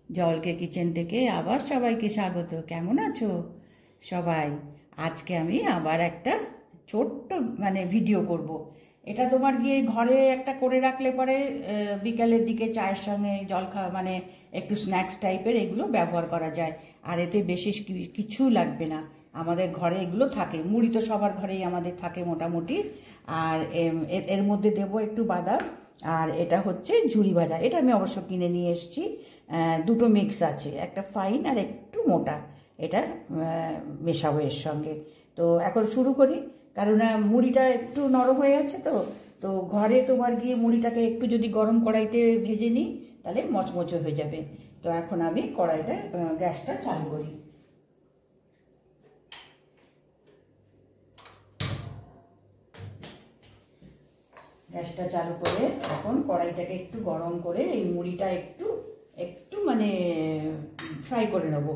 জলকে কিচেন থেকে আবার সবাইকে স্বাগত। কেমন আছো সবাই? আজকে আমি আবার একটা ছোট্ট ভিডিও করব। এটা তোমার গিয়ে ঘরে একটা করে রাখলে পরে বিকালের দিকে চায়ের সঙ্গে জল খাওয়া একটু স্ন্যাক্স টাইপের এগুলো ব্যবহার করা যায়। আর এতে বেশি কিছু লাগবে না, আমাদের ঘরে এগুলো থাকে। মুড়ি তো সবার ঘরেই আমাদের থাকে মোটামুটি। আর এর মধ্যে দেবো একটু বাদাম, আর এটা হচ্ছে ঝুরি ভাজা। এটা আমি অবশ্য কিনে নিয়ে এসেছি। দুটো মিক্স আছে, একটা ফাইন আর একটু মোটা। এটা মেশাবো এর সঙ্গে। তো এখন শুরু করি, কারণ মুড়িটা একটু নরম হয়ে গেছে। তো ঘরে তোমার গিয়ে মুড়িটাকে একটু যদি গরম কড়াইতে ভেজে নিই তাহলে মচমচে হয়ে যাবে। তো এখন আমি কড়াইটা গ্যাসটা চালু করি। গ্যাসটা চালু করে এখন কড়াইটাকে একটু গরম করে এই মুড়িটা একটু একটু ফ্রাই করে নেবো।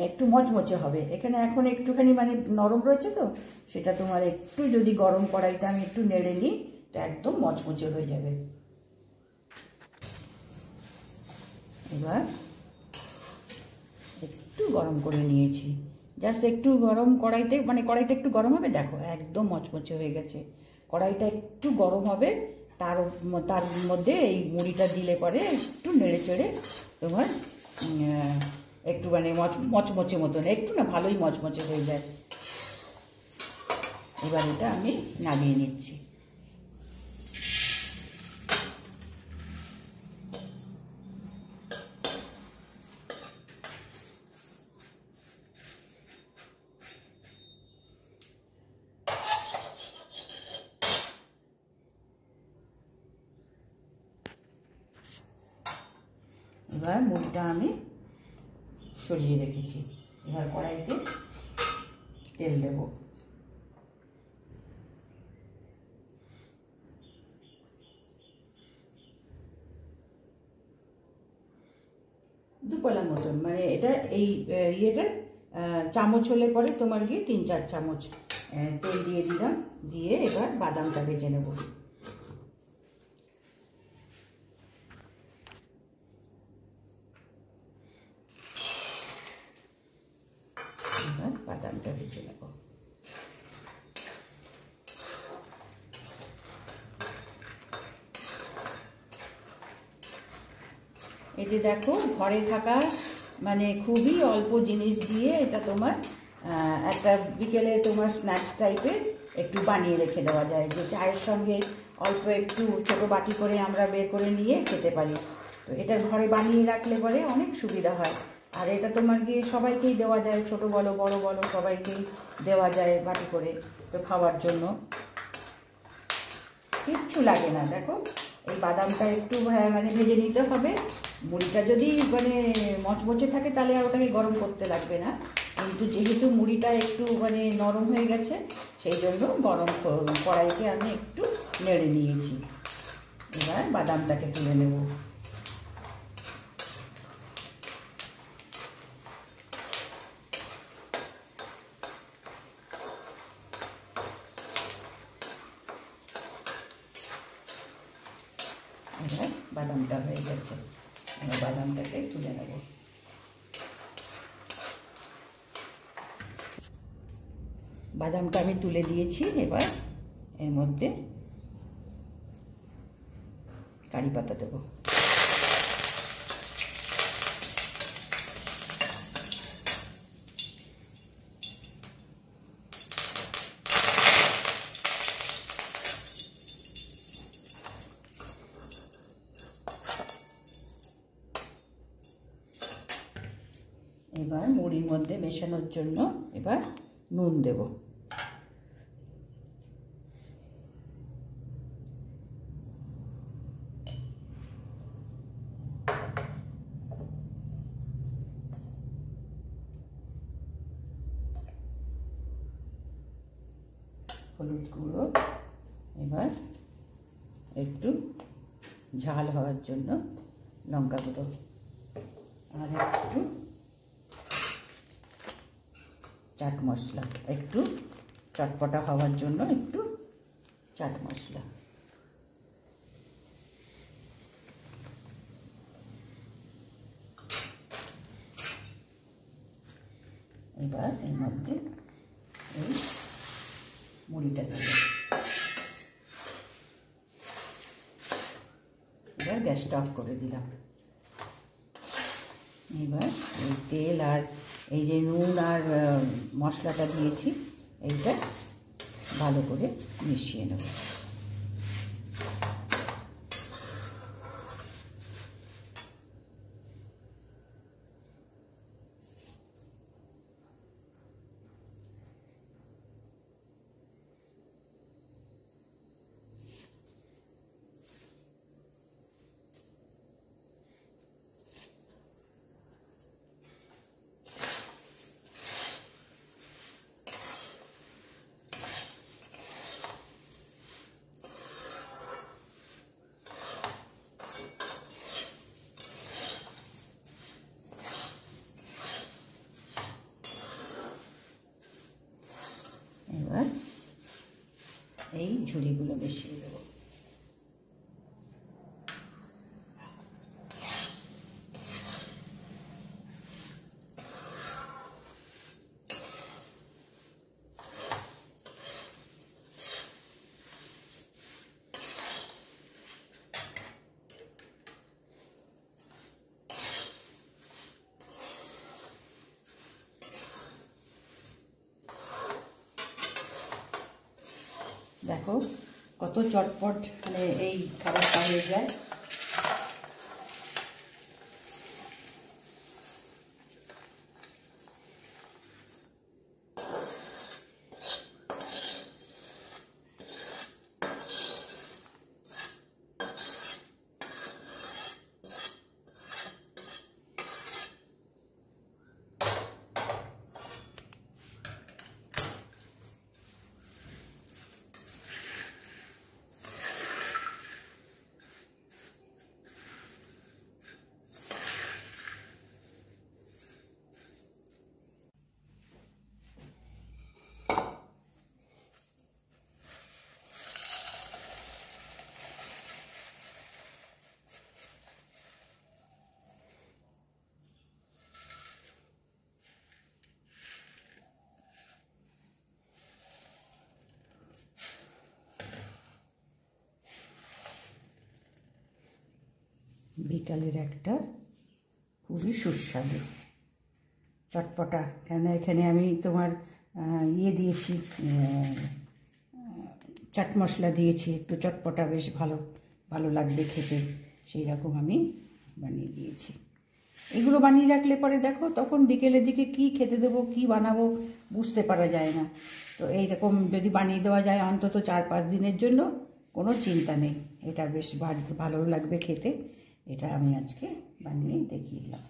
একটু মচমচে হবে। এখানে এখন একটুখানি নরম রয়েছে, তো সেটা তোমার একটু যদি গরম কড়াইটা আমি একটু নেড়ে নিই তো একদম মচমচে হয়ে যাবে। এবার একটু গরম করে নিয়েছি, জাস্ট একটু গরম কড়াইতে কড়াইটা একটু গরম হবে, দেখো একদম মচমচে হয়ে গেছে। কড়াইটা একটু গরম হবে, তার মধ্যে এই মুড়িটা দিলে পরে একটু নেড়ে চেড়ে তোমার একটু মচমচে মতন, একটু না ভালোই মচমচে হয়ে যায়। এবার এটা আমি নামিয়ে নিচ্ছি। এবার মুড়িটা আমি সরিয়ে রেখেছি। এবার কড়াইতে তেল দেব। দুপলা মতন, এটা এই ইয়েটার চামচ হলে পরে তোমার গিয়ে 3-4 চামচ তেল দিয়ে দিলাম। দিয়ে এবার বাদামটা ভেজে নেব। বাদামটা ভেজে নেব। এতে দেখো ঘরে থাকা খুবই অল্প জিনিস দিয়ে এটা তোমার একটা বিকেলে তোমার স্ন্যাক্স টাইপের একটু বানিয়ে রেখে দেওয়া যায়, যে চায়ের সঙ্গে অল্প একটু ছোটো বাটি করে আমরা বের করে নিয়ে খেতে পারি। তো এটা ঘরে বানিয়ে রাখলে পরে অনেক সুবিধা হয়। আর এটা তোমার গিয়ে সবাইকেই দেওয়া যায়, ছোটো বলো বড় বলো সবাইকেই দেওয়া যায় বাটি করে, তো খাওয়ার জন্য কিচ্ছু লাগে না। দেখো এই বাদামটা একটু ভেজে নিতে হবে। মুড়িটা যদি মচমচে থাকে তাহলে আর ওটাকে গরম করতে লাগবে না, কিন্তু যেহেতু মুড়িটা একটু নরম হয়ে গেছে সেই জন্য গরম কড়াইতে আমি একটু নেড়ে নিয়েছি। এবার বাদামটাকে তুলে নেব। এবার বাদামটা হয়ে গেছে, এবার বাদামটাকে তুলে নেব। বাদামটা আমি তুলে দিয়েছি। এবার এর মধ্যে কারি পাতা দেব। এবার মুড়ির মধ্যে মেশানোর জন্য এবার নুন দেব। হলুদ গুঁড়ো, এবার একটু ঝাল হওয়ার জন্য লঙ্কা গুঁড়ো, আর একটু চাট মশলা, একটু চটপটা হওয়ার জন্য একটু চাট মশলা। এবার এর মধ্যে এই মুড়িটা দেব। এবার গ্যাসটা অফ করে দিলাম। এবার এই তেল আর এই যে নুন আর মশলাটা দিয়েছি এইটা ভালো করে মিশিয়ে নেব। এবার এই ঝুড়িগুলো মিশিয়ে দেবো। দেখো কত চটপট মানে এই খাবারটা হয়ে যায়। বিকালের একটা খুবই সুস্বাদু চটপটা, কেন এখানে আমি তোমার ইয়ে দিয়েছি, চাট মশলা দিয়েছি, একটু চটপটা বেশ ভালো ভালো লাগবে খেতে, সেই রকম আমি বানিয়ে দিয়েছি। এগুলো বানিয়ে রাখলে পরে দেখো তখন বিকেলের দিকে কি খেতে দেবো কি বানাবো বুঝতে পারা যায় না। তো এইরকম যদি বানিয়ে দেওয়া যায় অন্তত 4-5 দিনের জন্য কোনো চিন্তা নেই, এটা বেশ ভালো লাগবে খেতে। এটা আমি আজকে বানিয়ে দেখিয়ে দিলাম।